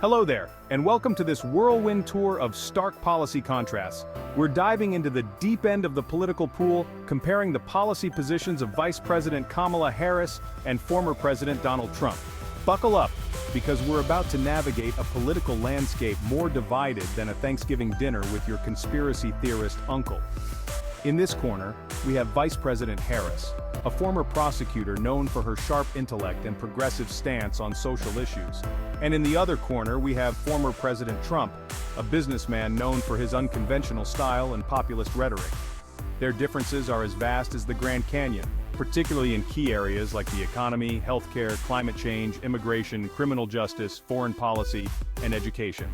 Hello there, and welcome to this whirlwind tour of stark policy contrasts. We're diving into the deep end of the political pool, comparing the policy positions of Vice President Kamala Harris and former President Donald Trump. Buckle up, because we're about to navigate a political landscape more divided than a Thanksgiving dinner with your conspiracy theorist uncle. In this corner, we have Vice President Harris, a former prosecutor known for her sharp intellect and progressive stance on social issues. And in the other corner, we have former President Trump, a businessman known for his unconventional style and populist rhetoric. Their differences are as vast as the Grand Canyon, particularly in key areas like the economy, healthcare, climate change, immigration, criminal justice, foreign policy, and education.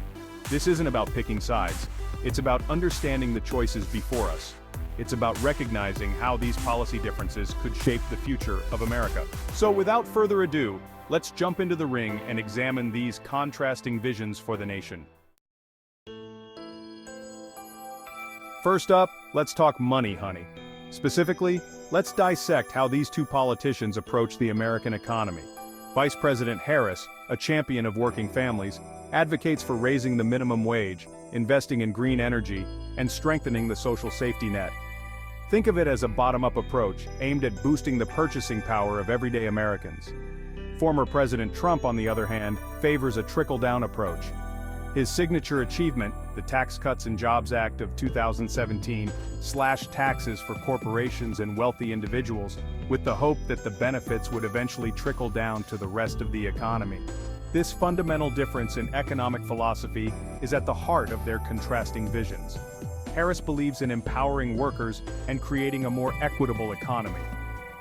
This isn't about picking sides. It's about understanding the choices before us. It's about recognizing how these policy differences could shape the future of America. So without further ado, let's jump into the ring and examine these contrasting visions for the nation. First up, let's talk money, honey. Specifically, let's dissect how these two politicians approach the American economy. Vice President Harris, a champion of working families, advocates for raising the minimum wage, investing in green energy, and strengthening the social safety net. Think of it as a bottom-up approach aimed at boosting the purchasing power of everyday Americans. Former President Trump, on the other hand, favors a trickle-down approach. His signature achievement, the Tax Cuts and Jobs Act of 2017, slashed taxes for corporations and wealthy individuals, with the hope that the benefits would eventually trickle down to the rest of the economy. This fundamental difference in economic philosophy is at the heart of their contrasting visions. Harris believes in empowering workers and creating a more equitable economy.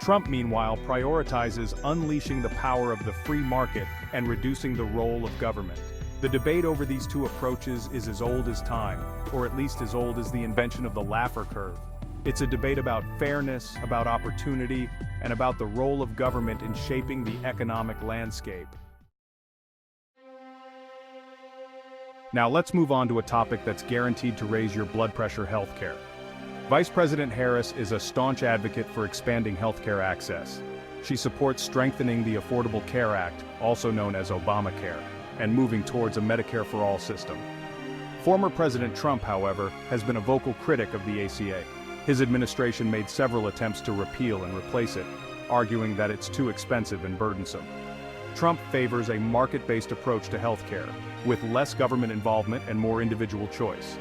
Trump, meanwhile, prioritizes unleashing the power of the free market and reducing the role of government. The debate over these two approaches is as old as time, or at least as old as the invention of the Laffer curve. It's a debate about fairness, about opportunity, and about the role of government in shaping the economic landscape. Now let's move on to a topic that's guaranteed to raise your blood pressure: healthcare. Vice President Harris is a staunch advocate for expanding healthcare access. She supports strengthening the Affordable Care Act, also known as Obamacare, and moving towards a Medicare for All system. Former President Trump, however, has been a vocal critic of the ACA. His administration made several attempts to repeal and replace it, arguing that it's too expensive and burdensome. Trump favors a market-based approach to healthcare, with less government involvement and more individual choice.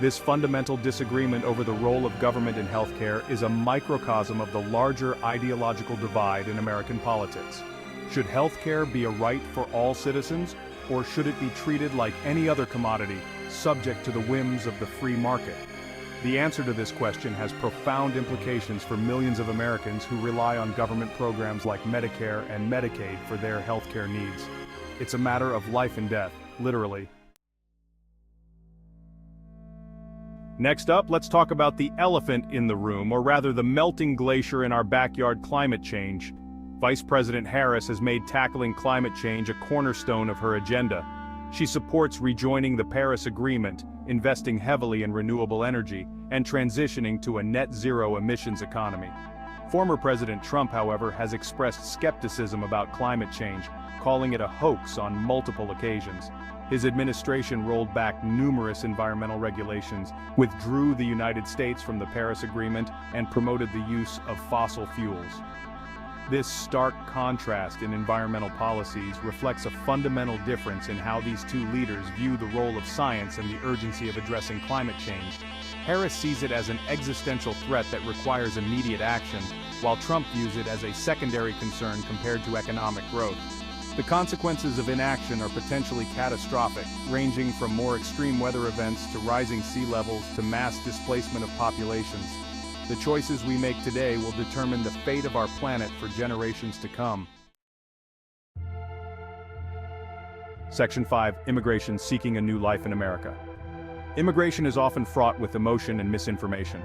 This fundamental disagreement over the role of government in healthcare is a microcosm of the larger ideological divide in American politics. Should healthcare be a right for all citizens, or should it be treated like any other commodity, subject to the whims of the free market? The answer to this question has profound implications for millions of Americans who rely on government programs like Medicare and Medicaid for their healthcare needs. It's a matter of life and death, literally. Next up, let's talk about the elephant in the room, or rather the melting glacier in our backyard: climate change. Vice President Harris has made tackling climate change a cornerstone of her agenda. She supports rejoining the Paris Agreement, investing heavily in renewable energy, and transitioning to a net-zero emissions economy. Former President Trump, however, has expressed skepticism about climate change, calling it a hoax on multiple occasions. His administration rolled back numerous environmental regulations, withdrew the United States from the Paris Agreement, and promoted the use of fossil fuels. This stark contrast in environmental policies reflects a fundamental difference in how these two leaders view the role of science and the urgency of addressing climate change. Harris sees it as an existential threat that requires immediate action, while Trump views it as a secondary concern compared to economic growth. The consequences of inaction are potentially catastrophic, ranging from more extreme weather events to rising sea levels to mass displacement of populations. The choices we make today will determine the fate of our planet for generations to come. Section 5. Immigration: seeking a new life in America. Immigration is often fraught with emotion and misinformation.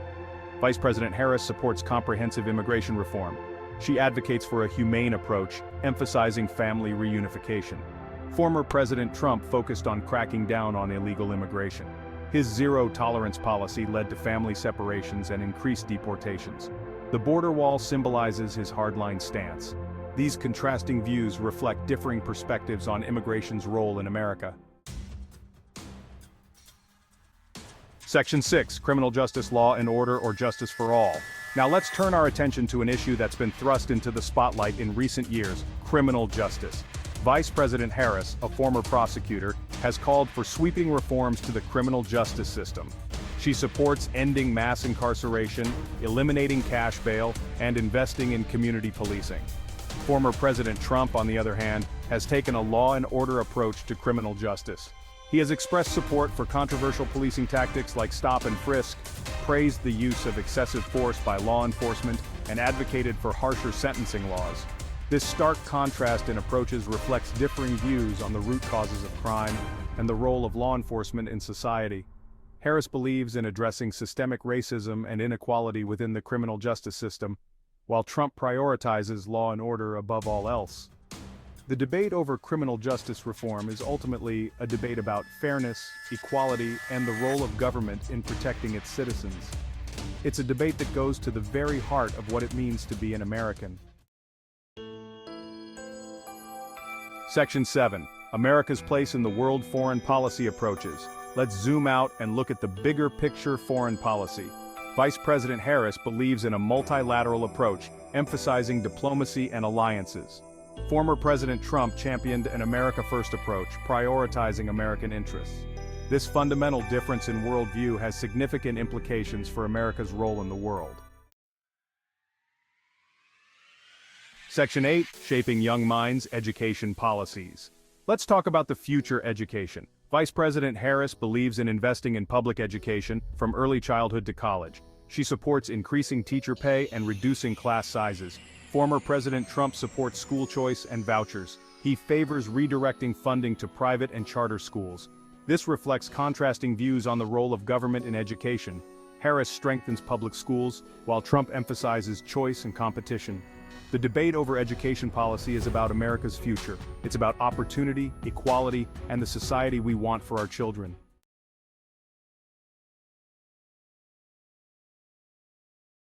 Vice President Harris supports comprehensive immigration reform. She advocates for a humane approach, emphasizing family reunification. Former President Trump focused on cracking down on illegal immigration. His zero-tolerance policy led to family separations and increased deportations. The border wall symbolizes his hardline stance. These contrasting views reflect differing perspectives on immigration's role in America. Section 6, Criminal Justice Law and Order or Justice for All. Now let's turn our attention to an issue that's been thrust into the spotlight in recent years, criminal justice. Vice President Harris, a former prosecutor, has called for sweeping reforms to the criminal justice system. She supports ending mass incarceration, eliminating cash bail, and investing in community policing. Former President Trump, on the other hand, has taken a law and order approach to criminal justice. He has expressed support for controversial policing tactics like stop and frisk, praised the use of excessive force by law enforcement, and advocated for harsher sentencing laws. This stark contrast in approaches reflects differing views on the root causes of crime and the role of law enforcement in society. Harris believes in addressing systemic racism and inequality within the criminal justice system, while Trump prioritizes law and order above all else. The debate over criminal justice reform is ultimately a debate about fairness, equality, and the role of government in protecting its citizens. It's a debate that goes to the very heart of what it means to be an American. Section 7. America's place in the world foreign policy approaches. Let's zoom out and look at the bigger picture foreign policy. Vice President Harris believes in a multilateral approach, emphasizing diplomacy and alliances. Former President Trump championed an America First approach, prioritizing American interests. This fundamental difference in worldview has significant implications for America's role in the world. Section 8, Shaping Young Minds, Education Policies. Let's talk about the future education. Vice President Harris believes in investing in public education from early childhood to college. She supports increasing teacher pay and reducing class sizes. Former President Trump supports school choice and vouchers. He favors redirecting funding to private and charter schools. This reflects contrasting views on the role of government in education. Harris strengthens public schools, while Trump emphasizes choice and competition. The debate over education policy is about America's future. It's about opportunity, equality, and the society we want for our children.